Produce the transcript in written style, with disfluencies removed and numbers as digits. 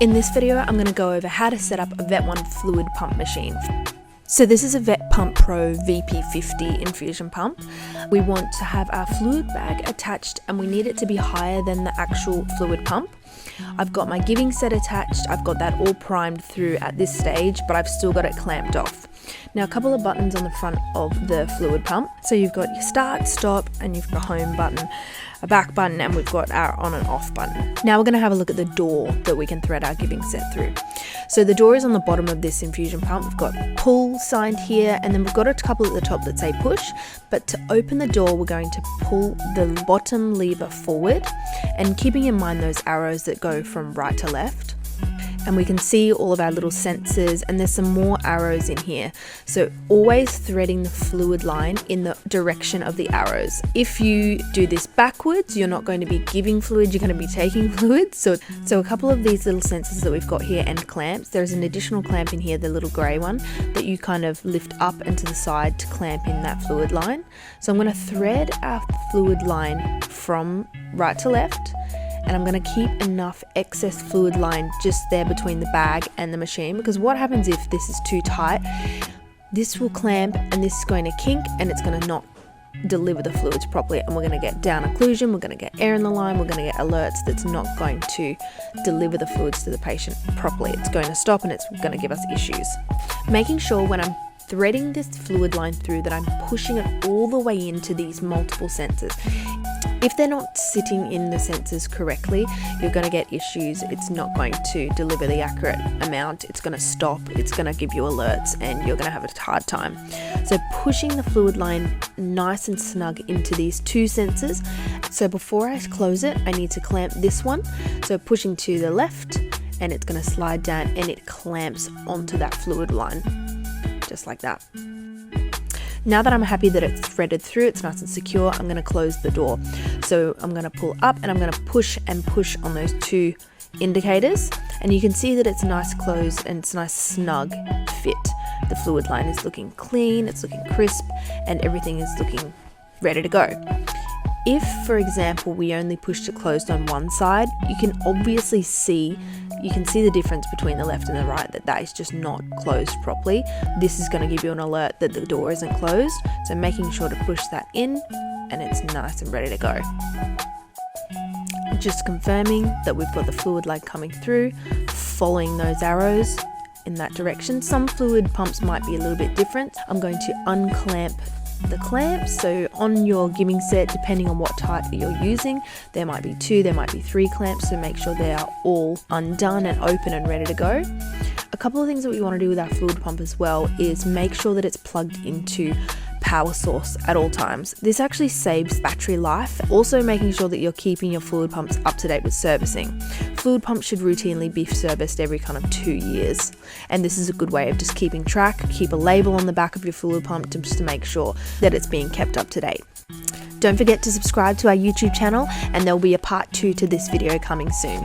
In this video, I'm going to go over how to set up a Vet1 fluid pump machine. So this is a Vet Pump Pro VP50 infusion pump. We want to have our fluid bag attached and we need it to be higher than the actual fluid pump. I've got my giving set attached, I've got that all primed through at this stage, but I've still got it clamped off. Now a couple of buttons on the front of the fluid pump. So you've got your start, stop, and you've got a home button, a back button, and we've got our on and off button. Now we're going to have a look at the door that we can thread our giving set through. So the door is on the bottom of this infusion pump. We've got pull signed here, and then we've got a couple at the top that say push, but to open the door we're going to pull the bottom lever forward and keeping in mind those arrows that go from right to left. And we can see all of our little sensors, and there's some more arrows in here. So always threading the fluid line in the direction of the arrows. If you do this backwards, you're not going to be giving fluid, you're going to be taking fluid. So a couple of these little sensors that we've got here and clamps, there's an additional clamp in here, the little grey one, that you kind of lift up and to the side to clamp in that fluid line. So I'm going to thread our fluid line from right to left, and I'm going to keep enough excess fluid line just there between the bag and the machine, because what happens if this is too tight, this will clamp and this is going to kink and it's going to not deliver the fluids properly, and we're going to get down occlusion, we're going to get air in the line, we're going to get alerts that's not going to deliver the fluids to the patient properly. It's going to stop and it's going to give us issues. Making sure when I'm threading this fluid line through that I'm pushing it all the way into these multiple sensors. If they're not sitting in the sensors correctly, you're going to get issues. It's not going to deliver the accurate amount. It's going to stop. It's going to give you alerts and you're going to have a hard time. So pushing the fluid line nice and snug into these two sensors. So before I close it, I need to clamp this one. So pushing to the left and it's going to slide down and it clamps onto that fluid line. Just like that. Now that I'm happy that it's threaded through, it's nice and secure, I'm going to close the door. So I'm going to pull up and I'm going to push and push on those two indicators, and you can see that it's nice closed and it's nice snug fit. The fluid line is looking clean, it's looking crisp, and everything is looking ready to go. If, for example, we only pushed it closed on one side, you can obviously see the difference between the left and the right, that is just not closed properly. This is going to give you an alert that the door isn't closed, so making sure to push that in and it's nice and ready to go. Just confirming that we've got the fluid line coming through, following those arrows in that direction. Some fluid pumps might be a little bit different. I'm going to unclamp the clamps. So on your giving set, depending on what type you're using, there might be 2, there might be 3 clamps, so make sure they are all undone and open and ready to go. A couple of things that we want to do with our fluid pump as well is make sure that it's plugged into power source at all times. This actually saves battery life. Also making sure that you're keeping your fluid pumps up to date with servicing. Fluid pumps should routinely be serviced every kind of 2 years, and this is a good way of just keeping track. Keep a label on the back of your fluid pump just to make sure that it's being kept up to date. Don't forget to subscribe to our YouTube channel, and there'll be a part 2 to this video coming soon.